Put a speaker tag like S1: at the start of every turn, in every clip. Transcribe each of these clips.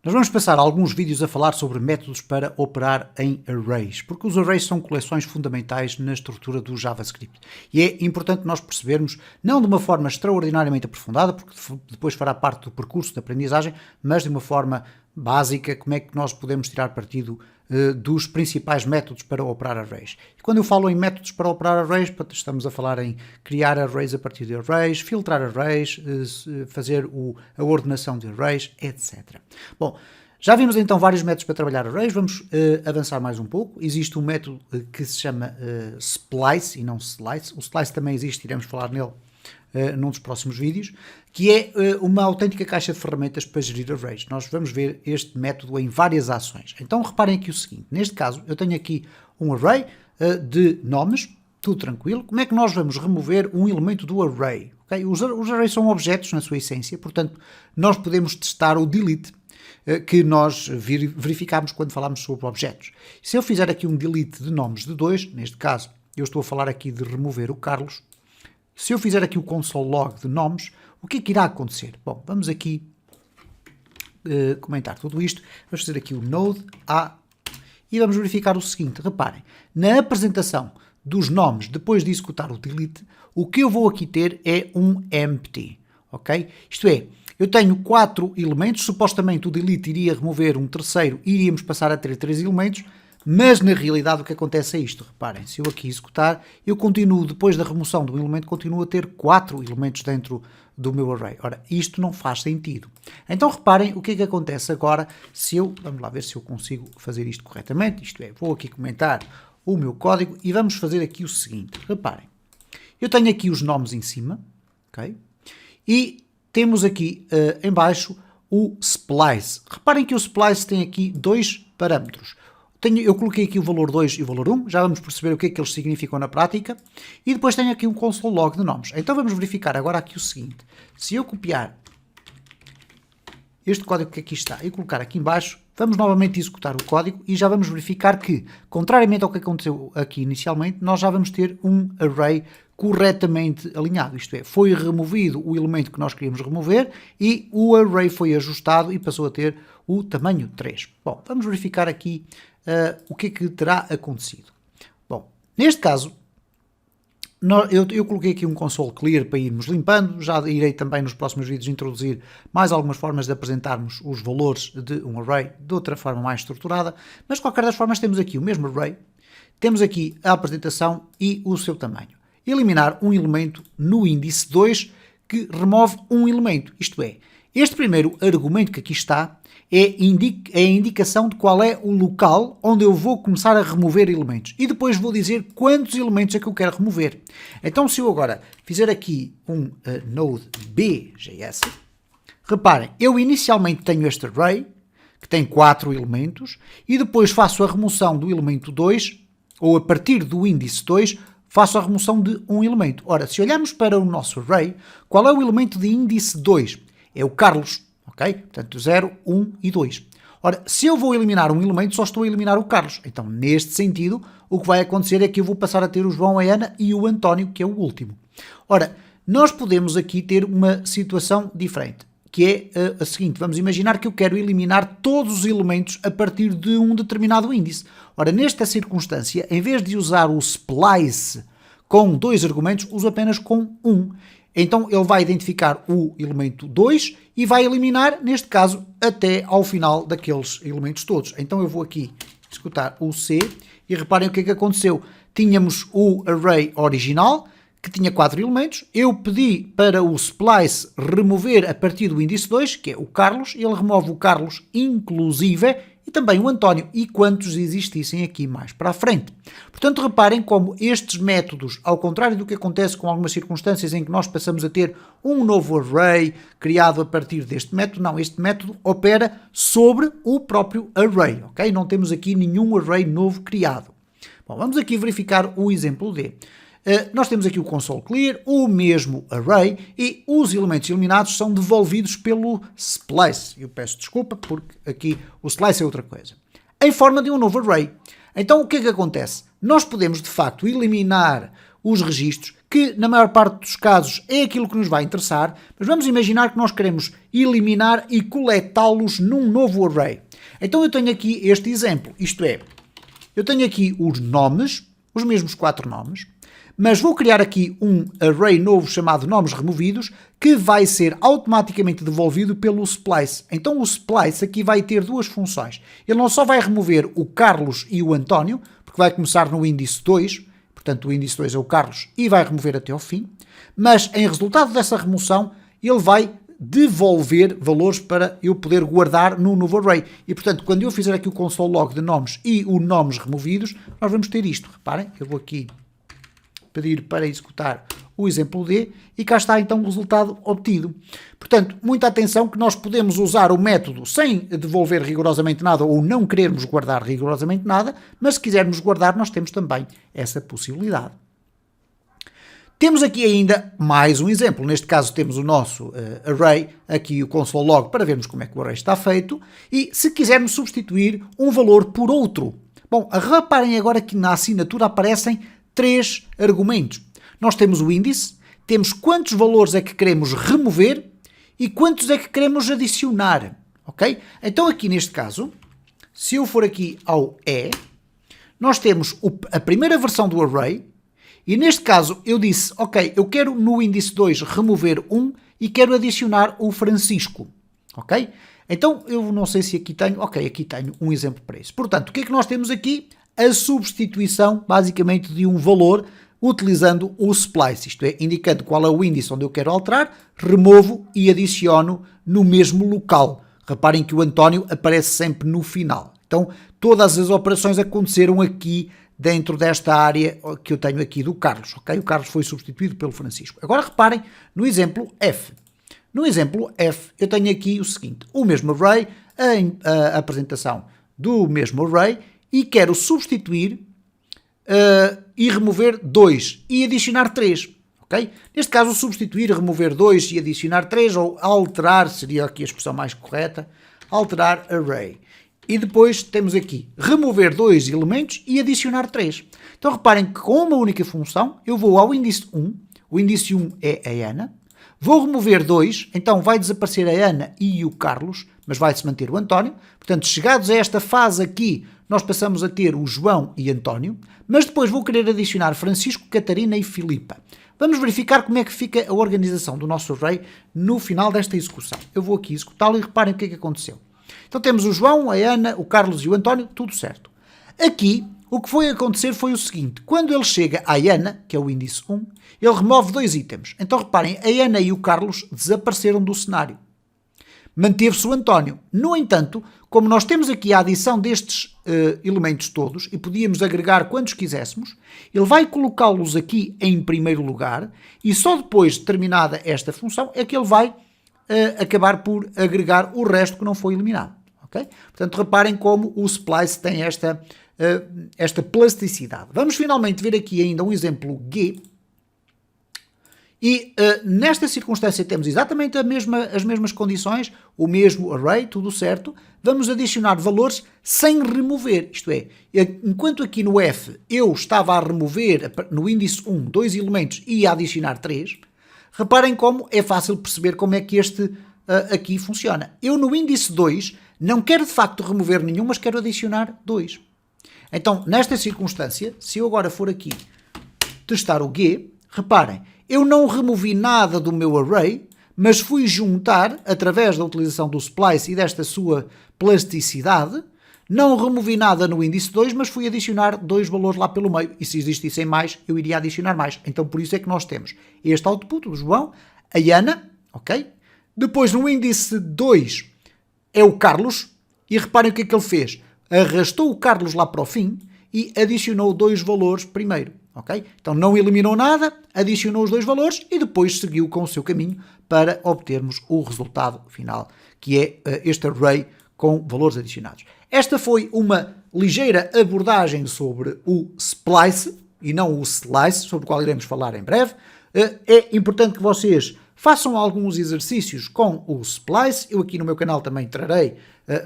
S1: Nós vamos passar alguns vídeos a falar sobre métodos para operar em arrays, porque os arrays são coleções fundamentais na estrutura do JavaScript. E é importante nós percebermos, não de uma forma extraordinariamente aprofundada, porque depois fará parte do percurso de aprendizagem, mas de uma forma básica, como é que nós podemos tirar partido dos principais métodos para operar arrays. E quando eu falo em métodos para operar arrays, estamos a falar em criar arrays a partir de arrays, filtrar arrays, fazer a ordenação de arrays, etc. Bom, já vimos então vários métodos para trabalhar arrays, vamos avançar mais um pouco. Existe um método que se chama splice e não slice. O slice também existe, iremos falar nele num dos próximos vídeos, que é uma autêntica caixa de ferramentas para gerir arrays. Nós vamos ver este método em várias ações. Então reparem aqui o seguinte, neste caso eu tenho aqui um array de nomes, tudo tranquilo. Como é que nós vamos remover um elemento do array? Okay? Os arrays são objetos na sua essência, portanto nós podemos testar o delete, que nós verificámos quando falámos sobre objetos. Se eu fizer aqui um delete de nomes de 2, neste caso eu estou a falar aqui de remover o Carlos. Se eu fizer aqui o console log de nomes, o que é que irá acontecer? Bom, vamos aqui comentar tudo isto. Vamos fazer aqui o node A e vamos verificar o seguinte. Reparem, na apresentação dos nomes, depois de executar o delete, o que eu vou aqui ter é um empty. Ok? Isto é, eu tenho 4 elementos, supostamente o delete iria remover um terceiro, iríamos passar a ter 3 elementos, mas na realidade o que acontece é isto, reparem, se eu aqui executar, eu continuo, depois da remoção de um elemento, continuo a ter 4 elementos dentro do meu array. Ora, isto não faz sentido. Então reparem o que é que acontece agora se eu, vamos lá ver se eu consigo fazer isto corretamente, isto é, vou aqui comentar o meu código e vamos fazer aqui o seguinte, reparem, eu tenho aqui os nomes em cima, ok? E temos aqui em baixo o splice. Reparem que o splice tem aqui 2 parâmetros. Eu coloquei aqui o valor 2 e o valor 1, já vamos perceber o que é que eles significam na prática, e depois tenho aqui um console log de nomes. Então vamos verificar agora aqui o seguinte, se eu copiar este código que aqui está e colocar aqui em baixo, vamos novamente executar o código e já vamos verificar que, contrariamente ao que aconteceu aqui inicialmente, nós já vamos ter um array corretamente alinhado, isto é, foi removido o elemento que nós queríamos remover e o array foi ajustado e passou a ter o tamanho 3. Bom, vamos verificar aqui o que é que terá acontecido. Bom, neste caso, eu coloquei aqui um console clear para irmos limpando, já irei também nos próximos vídeos introduzir mais algumas formas de apresentarmos os valores de um array de outra forma mais estruturada, mas de qualquer das formas temos aqui o mesmo array, temos aqui a apresentação e o seu tamanho. Eliminar um elemento no índice 2 que remove um elemento, isto é, este primeiro argumento que aqui está é a indicação de qual é o local onde eu vou começar a remover elementos. E depois vou dizer quantos elementos é que eu quero remover. Então se eu agora fizer aqui um node BJS, reparem, eu inicialmente tenho este array, que tem 4 elementos, e depois faço a remoção do elemento 2, ou a partir do índice 2, faço a remoção de um elemento. Ora, se olharmos para o nosso array, qual é o elemento de índice 2? É o Carlos. Ok? Portanto, 0, 1 e 2. Ora, se eu vou eliminar um elemento, só estou a eliminar o Carlos. Então, neste sentido, o que vai acontecer é que eu vou passar a ter o João, a Ana e o António, que é o último. Ora, nós podemos aqui ter uma situação diferente, que é a seguinte. Vamos imaginar que eu quero eliminar todos os elementos a partir de um determinado índice. Ora, nesta circunstância, em vez de usar o splice com 2 argumentos, uso apenas com 1. Então ele vai identificar o elemento 2 e vai eliminar, neste caso, até ao final daqueles elementos todos. Então eu vou aqui executar o C e reparem o que é que aconteceu. Tínhamos o array original, que tinha 4 elementos. Eu pedi para o splice remover a partir do índice 2, que é o Carlos, e ele remove o Carlos inclusive e também o António, e quantos existissem aqui mais para a frente. Portanto, reparem como estes métodos, ao contrário do que acontece com algumas circunstâncias em que nós passamos a ter um novo array criado a partir deste método, não, este método opera sobre o próprio array, ok? Não temos aqui nenhum array novo criado. Bom, vamos aqui verificar o exemplo D. Nós temos aqui o console clear, o mesmo array, e os elementos eliminados são devolvidos pelo splice. Eu peço desculpa porque aqui o splice é outra coisa. Em forma de um novo array. Então o que é que acontece? Nós podemos de facto eliminar os registros, que na maior parte dos casos é aquilo que nos vai interessar, mas vamos imaginar que nós queremos eliminar e coletá-los num novo array. Então eu tenho aqui este exemplo, isto é, eu tenho aqui os nomes, os mesmos 4 nomes, mas vou criar aqui um array novo chamado nomes removidos, que vai ser automaticamente devolvido pelo splice. Então o splice aqui vai ter duas funções. Ele não só vai remover o Carlos e o António, porque vai começar no índice 2, portanto o índice 2 é o Carlos, e vai remover até ao fim, mas em resultado dessa remoção, ele vai devolver valores para eu poder guardar no novo array. E portanto, quando eu fizer aqui o console log de nomes e o nomes removidos, nós vamos ter isto. Reparem, eu vou aqui pedir para executar o exemplo D e cá está então o resultado obtido. Portanto, muita atenção que nós podemos usar o método sem devolver rigorosamente nada ou não querermos guardar rigorosamente nada, mas se quisermos guardar nós temos também essa possibilidade. Temos aqui ainda mais um exemplo, neste caso temos o nosso array, aqui o console log para vermos como é que o array está feito e se quisermos substituir um valor por outro. Bom, reparem agora que na assinatura aparecem 3 argumentos. Nós temos o índice, temos quantos valores é que queremos remover e quantos é que queremos adicionar, ok? Então aqui neste caso, se eu for aqui ao E, nós temos a primeira versão do array e neste caso eu disse, ok, eu quero no índice 2 remover 1 e quero adicionar o Francisco, ok? Então eu não sei se aqui tenho, ok, aqui tenho um exemplo para isso. Portanto, o que é que nós temos aqui? A substituição, basicamente, de um valor utilizando o splice, isto é, indicando qual é o índice onde eu quero alterar, removo e adiciono no mesmo local. Reparem que o António aparece sempre no final. Então, todas as operações aconteceram aqui dentro desta área que eu tenho aqui do Carlos, ok? O Carlos foi substituído pelo Francisco. Agora reparem no exemplo F. No exemplo F, eu tenho aqui o seguinte, o mesmo array, a apresentação do mesmo array, e quero substituir e remover 2 e adicionar 3, ok? Neste caso, substituir, remover 2 e adicionar 3, ou alterar, seria aqui a expressão mais correta, alterar array. E depois temos aqui, remover 2 elementos e adicionar 3. Então reparem que com uma única função, eu vou ao índice 1, o índice 1 é a Ana, vou remover 2, então vai desaparecer a Ana e o Carlos, mas vai-se manter o António. Portanto, chegados a esta fase aqui, nós passamos a ter o João e António, mas depois vou querer adicionar Francisco, Catarina e Filipa. Vamos verificar como é que fica a organização do nosso array no final desta execução. Eu vou aqui executá-lo e reparem o que é que aconteceu. Então temos o João, a Ana, o Carlos e o António, tudo certo. Aqui, o que foi acontecer foi o seguinte, quando ele chega à Ana, que é o índice 1, ele remove 2 itens. Então reparem, a Ana e o Carlos desapareceram do cenário. Manteve-se o António. No entanto, como nós temos aqui a adição destes elementos todos e podíamos agregar quantos quiséssemos, ele vai colocá-los aqui em primeiro lugar e só depois de terminada esta função é que ele vai acabar por agregar o resto que não foi eliminado. Okay? Portanto, reparem como o splice tem esta plasticidade. Vamos finalmente ver aqui ainda um exemplo G. E nesta circunstância temos exatamente as mesmas condições, o mesmo array, tudo certo. Vamos adicionar valores sem remover, isto é, enquanto aqui no F eu estava a remover no índice 1 2 elementos e a adicionar 3, reparem como é fácil perceber como é que este aqui funciona. Eu no índice 2 não quero de facto remover nenhum, mas quero adicionar 2. Então, nesta circunstância, se eu agora for aqui testar o G, reparem, eu não removi nada do meu array, mas fui juntar, através da utilização do splice e desta sua plasticidade, não removi nada no índice 2, mas fui adicionar 2 valores lá pelo meio. E se existissem mais, eu iria adicionar mais. Então, por isso é que nós temos este output do João, a Ana, ok? Depois, no índice 2, é o Carlos, e reparem o que é que ele fez. Arrastou o Carlos lá para o fim e adicionou 2 valores primeiro. Okay? Então não eliminou nada, adicionou os 2 valores e depois seguiu com o seu caminho para obtermos o resultado final, que é este array com valores adicionados. Esta foi uma ligeira abordagem sobre o splice e não o slice, sobre o qual iremos falar em breve. É importante que vocês façam alguns exercícios com o splice. Eu aqui no meu canal também trarei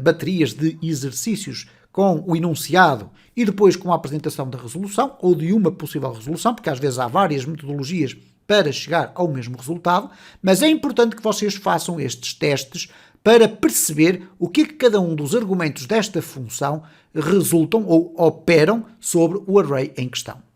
S1: baterias de exercícios com o enunciado e depois com a apresentação da resolução, ou de uma possível resolução, porque às vezes há várias metodologias para chegar ao mesmo resultado, mas é importante que vocês façam estes testes para perceber o que cada um dos argumentos desta função resultam ou operam sobre o array em questão.